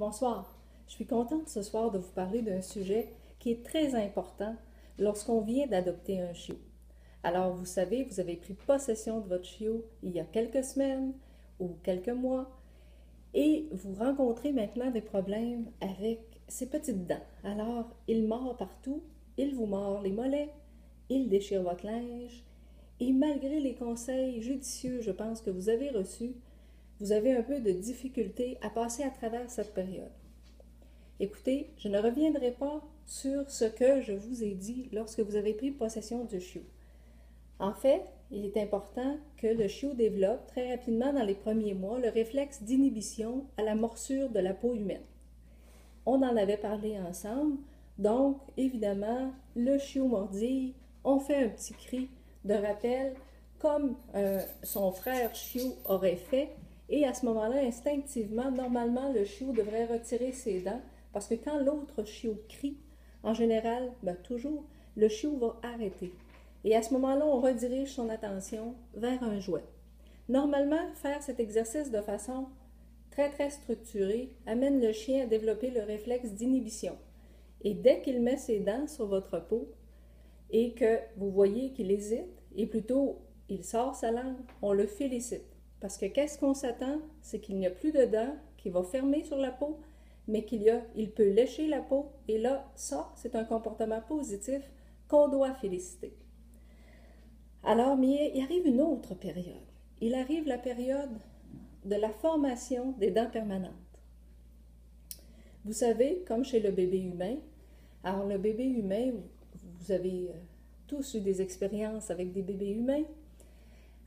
Bonsoir. Je suis contente ce soir de vous parler d'un sujet qui est très important lorsqu'on vient d'adopter un chiot. Alors, vous savez, vous avez pris possession de votre chiot il y a quelques semaines ou quelques mois et vous rencontrez maintenant des problèmes avec ses petites dents. Alors, il mord partout, il vous mord les mollets, il déchire votre linge et malgré les conseils judicieux, je pense, que vous avez reçus, vous avez un peu de difficulté à passer à travers cette période. Écoutez, je ne reviendrai pas sur ce que je vous ai dit lorsque vous avez pris possession du chiot. En fait, il est important que le chiot développe très rapidement dans les premiers mois le réflexe d'inhibition à la morsure de la peau humaine. On en avait parlé ensemble, donc évidemment, le chiot mordille, on fait un petit cri de rappel comme son frère chiot aurait fait, et à ce moment-là, instinctivement, normalement, le chiot devrait retirer ses dents parce que quand l'autre chiot crie, en général, toujours, le chiot va arrêter. Et à ce moment-là, on redirige son attention vers un jouet. Normalement, faire cet exercice de façon très structurée amène le chien à développer le réflexe d'inhibition. Et dès qu'il met ses dents sur votre peau et que vous voyez qu'il hésite, et plutôt il sort sa langue, on le félicite. Parce que qu'est-ce qu'on s'attend? C'est qu'il n'y a plus de dents qui va fermer sur la peau, mais il peut lécher la peau. Et là, ça, c'est un comportement positif qu'on doit féliciter. Alors, mais il arrive une autre période. Il arrive la période de la formation des dents permanentes. Vous savez, comme chez le bébé humain, alors le bébé humain, vous avez tous eu des expériences avec des bébés humains.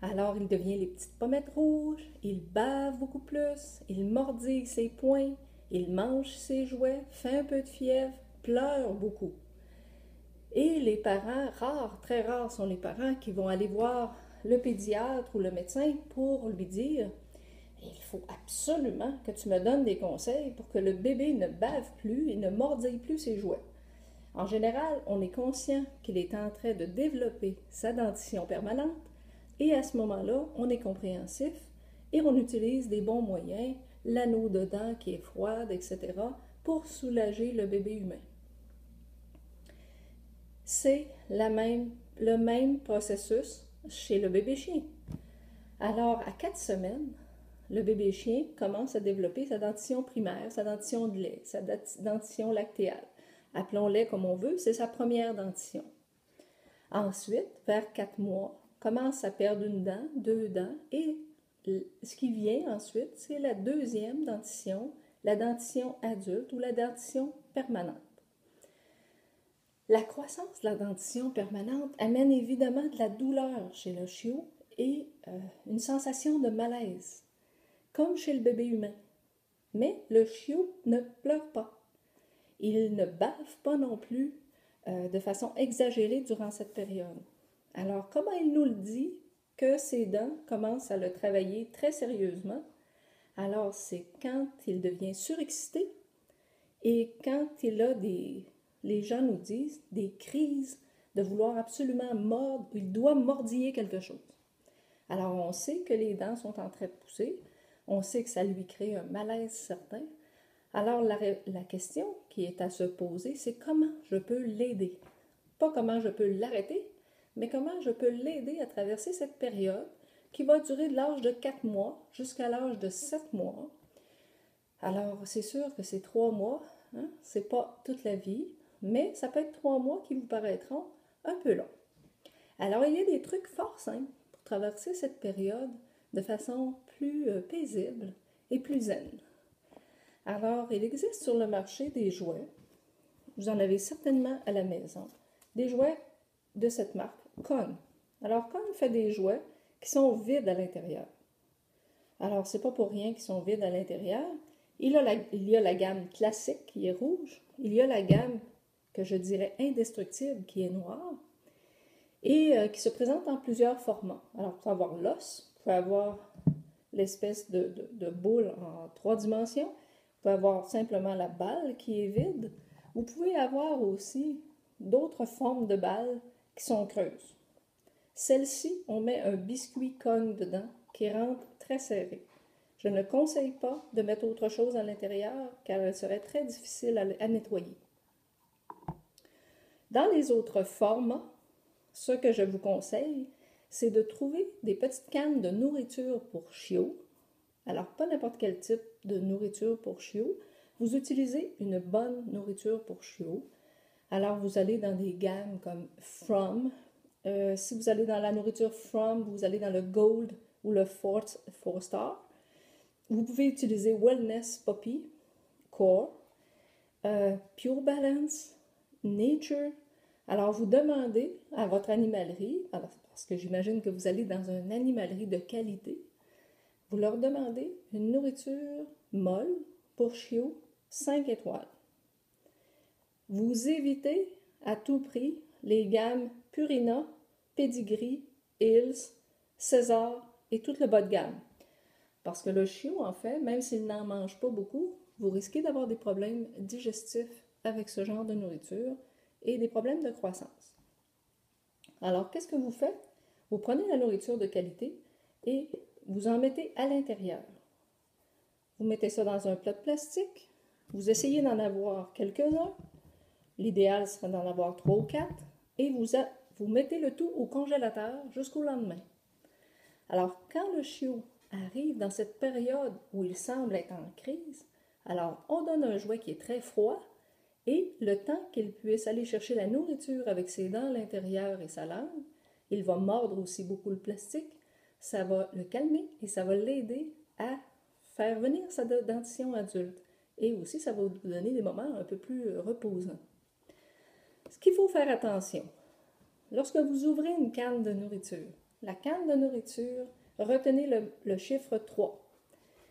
Alors, il devient les petites pommettes rouges, il bave beaucoup plus, il mordille ses poings, il mange ses jouets, fait un peu de fièvre, pleure beaucoup. Et les parents, très rares sont les parents qui vont aller voir le pédiatre ou le médecin pour lui dire « Il faut absolument que tu me donnes des conseils pour que le bébé ne bave plus et ne mordille plus ses jouets. » En général, on est conscient qu'il est en train de développer sa dentition permanente et à ce moment-là, on est compréhensif et on utilise des bons moyens, l'anneau de dents qui est froide, etc., pour soulager le bébé humain. C'est le même processus chez le bébé chien. Alors, à 4 semaines, le bébé chien commence à développer sa dentition primaire, sa dentition de lait, sa dentition lactéale. Appelons-les comme on veut, c'est sa première dentition. Ensuite, vers 4 mois, commence à perdre une dent, 2 dents, et ce qui vient ensuite, c'est la deuxième dentition, la dentition adulte ou la dentition permanente. La croissance de la dentition permanente amène évidemment de la douleur chez le chiot et une sensation de malaise, comme chez le bébé humain. Mais le chiot ne pleure pas. Il ne bave pas non plus de façon exagérée durant cette période. Alors, comment il nous le dit que ses dents commencent à le travailler très sérieusement? Alors, c'est quand il devient surexcité et quand il a les gens nous disent, des crises de vouloir absolument mordre, il doit mordiller quelque chose. Alors, on sait que les dents sont en train de pousser, on sait que ça lui crée un malaise certain. Alors, la question qui est à se poser, c'est comment je peux l'aider? Pas comment je peux l'arrêter, mais comment je peux l'aider à traverser cette période qui va durer de l'âge de 4 mois jusqu'à l'âge de 7 mois. Alors, c'est sûr que c'est 3 mois, c'est pas toute la vie, mais ça peut être 3 mois qui vous paraîtront un peu longs. Alors, il y a des trucs fort simples pour traverser cette période de façon plus paisible et plus zen. Alors, il existe sur le marché des jouets, vous en avez certainement à la maison, des jouets de cette marque, Kong. Alors, Kong fait des jouets qui sont vides à l'intérieur. Alors, c'est pas pour rien qu'ils sont vides à l'intérieur. Il y a la gamme classique qui est rouge. Il y a la gamme que je dirais indestructible qui est noire et qui se présente en plusieurs formats. Alors, vous pouvez avoir l'os, vous pouvez avoir l'espèce de boule en 3 dimensions, vous pouvez avoir simplement la balle qui est vide. Vous pouvez avoir aussi d'autres formes de balles qui sont creuses. Celle-ci, on met un biscuit Kong dedans qui rentre très serré. Je ne conseille pas de mettre autre chose à l'intérieur car elle serait très difficile à nettoyer. Dans les autres formats, ce que je vous conseille, c'est de trouver des petites cannes de nourriture pour chiots. Alors, pas n'importe quel type de nourriture pour chiots. Vous utilisez une bonne nourriture pour chiots. Alors, vous allez dans des gammes comme From. Si vous allez dans la nourriture From, vous allez dans le Gold ou le 4 Star. Vous pouvez utiliser Wellness Puppy, Core, Pure Balance, Nature. Alors, vous demandez à votre animalerie, parce que j'imagine que vous allez dans une animalerie de qualité, vous leur demandez une nourriture molle pour chiots 5 étoiles. Vous évitez à tout prix les gammes Purina, Pedigree, Hills, César et tout le bas de gamme. Parce que le chiot, en fait, même s'il n'en mange pas beaucoup, vous risquez d'avoir des problèmes digestifs avec ce genre de nourriture et des problèmes de croissance. Alors, qu'est-ce que vous faites? Vous prenez la nourriture de qualité et vous en mettez à l'intérieur. Vous mettez ça dans un plat de plastique. Vous essayez d'en avoir quelques-uns. L'idéal serait d'en avoir 3 ou 4. Et vous mettez le tout au congélateur jusqu'au lendemain. Alors, quand le chiot arrive dans cette période où il semble être en crise, alors on donne un jouet qui est très froid et le temps qu'il puisse aller chercher la nourriture avec ses dents à l'intérieur et sa langue, il va mordre aussi beaucoup le plastique, ça va le calmer et ça va l'aider à faire venir sa dentition adulte. Et aussi, ça va vous donner des moments un peu plus reposants. Ce qu'il faut faire attention, lorsque vous ouvrez une canne de nourriture, la canne de nourriture, retenez le chiffre 3.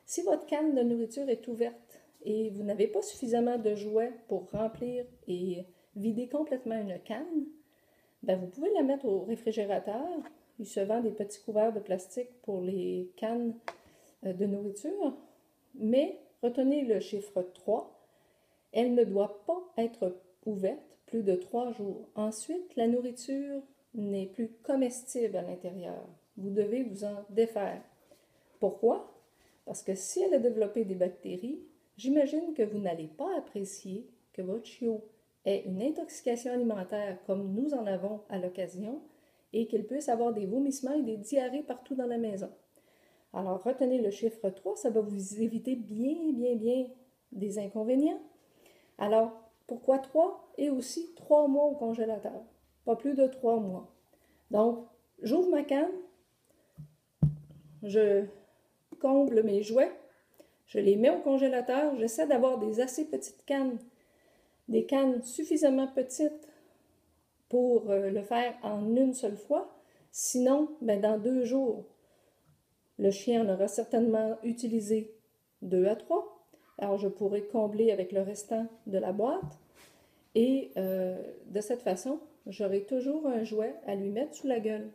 Si votre canne de nourriture est ouverte et vous n'avez pas suffisamment de jouets pour remplir et vider complètement une canne, ben vous pouvez la mettre au réfrigérateur. Il se vend des petits couverts de plastique pour les cannes de nourriture, mais retenez le chiffre 3. Elle ne doit pas être ouverte plus de 3 jours. Ensuite, la nourriture n'est plus comestible à l'intérieur. Vous devez vous en défaire. Pourquoi? Parce que si elle a développé des bactéries, j'imagine que vous n'allez pas apprécier que votre chiot ait une intoxication alimentaire comme nous en avons à l'occasion et qu'il puisse avoir des vomissements et des diarrhées partout dans la maison. Alors, retenez le chiffre 3, ça va vous éviter bien des inconvénients. Alors, pourquoi 3? Et aussi 3 mois au congélateur. Pas plus de 3 mois. Donc, j'ouvre ma canne, je comble mes jouets, je les mets au congélateur, j'essaie d'avoir des assez petites cannes, des cannes suffisamment petites pour le faire en une seule fois. Sinon, dans 2 jours, le chien en aura certainement utilisé 2 à 3. Alors, je pourrais combler avec le restant de la boîte. Et de cette façon, j'aurai toujours un jouet à lui mettre sous la gueule.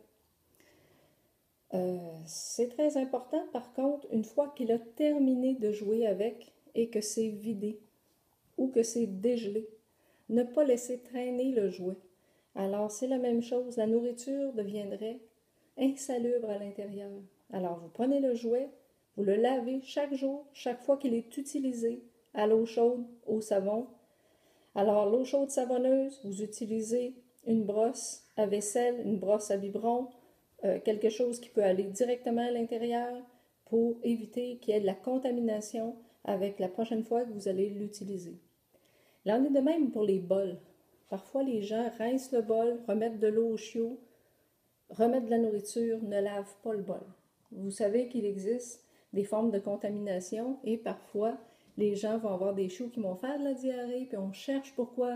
C'est très important, par contre, une fois qu'il a terminé de jouer avec et que c'est vidé ou que c'est dégelé, ne pas laisser traîner le jouet. Alors, c'est la même chose, la nourriture deviendrait insalubre à l'intérieur. Alors, vous prenez le jouet, vous le lavez chaque jour, chaque fois qu'il est utilisé, à l'eau chaude, au savon. Alors, l'eau chaude savonneuse, vous utilisez une brosse à vaisselle, une brosse à biberon, quelque chose qui peut aller directement à l'intérieur pour éviter qu'il y ait de la contamination avec la prochaine fois que vous allez l'utiliser. Il en est de même pour les bols. Parfois, les gens rincent le bol, remettent de l'eau au chiot, remettent de la nourriture, ne lavent pas le bol. Vous savez qu'il existe des formes de contamination et parfois, les gens vont avoir des chiots qui vont faire de la diarrhée, puis on cherche pourquoi.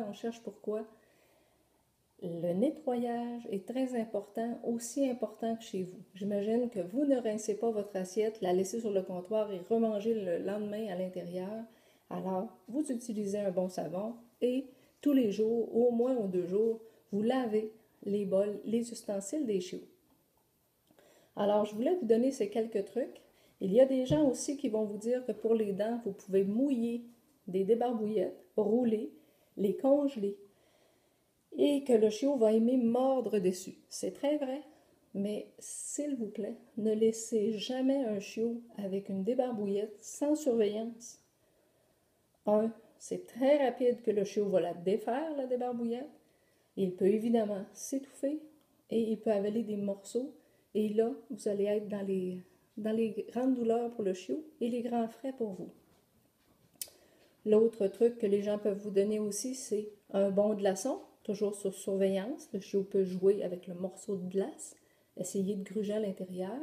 Le nettoyage est très important, aussi important que chez vous. J'imagine que vous ne rincez pas votre assiette, la laissez sur le comptoir et remangez le lendemain à l'intérieur. Alors, vous utilisez un bon savon et tous les jours, au moins ou 2 jours, vous lavez les bols, les ustensiles des chiots. Alors, je voulais vous donner ces quelques trucs. Il y a des gens aussi qui vont vous dire que pour les dents, vous pouvez mouiller des débarbouillettes, rouler, les congeler et que le chiot va aimer mordre dessus. C'est très vrai. mais s'il vous plaît, ne laissez jamais un chiot avec une débarbouillette sans surveillance. C'est très rapide que le chiot va la défaire, la débarbouillette. Il peut évidemment s'étouffer et il peut avaler des morceaux. Et là, vous allez être dans les grandes douleurs pour le chiot et les grands frais pour vous. L'autre truc que les gens peuvent vous donner aussi, c'est un bon glaçon, toujours sur surveillance. Le chiot peut jouer avec le morceau de glace, essayer de gruger à l'intérieur.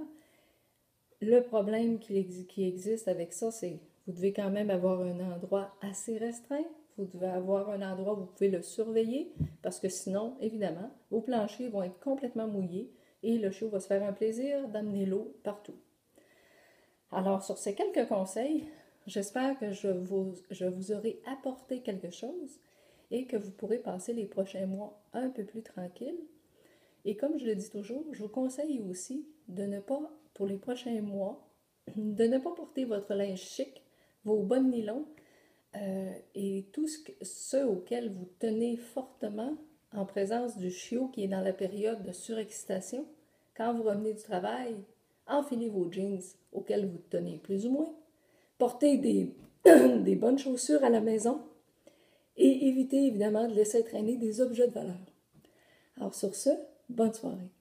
Le problème qui existe avec ça, c'est que vous devez quand même avoir un endroit assez restreint. Vous devez avoir un endroit où vous pouvez le surveiller, parce que sinon, évidemment, vos planchers vont être complètement mouillés et le chiot va se faire un plaisir d'amener l'eau partout. Alors, sur ces quelques conseils, j'espère que je vous aurai apporté quelque chose et que vous pourrez passer les prochains mois un peu plus tranquilles. Et comme je le dis toujours, je vous conseille aussi de ne pas, pour les prochains mois, de ne pas porter votre linge chic, vos bas de nylon et tout ce auquel vous tenez fortement en présence du chiot qui est dans la période de surexcitation. Quand vous revenez du travail, enfilez vos jeans auxquels vous tenez plus ou moins. Portez des bonnes chaussures à la maison et évitez évidemment de laisser traîner des objets de valeur. Alors sur ce, bonne soirée.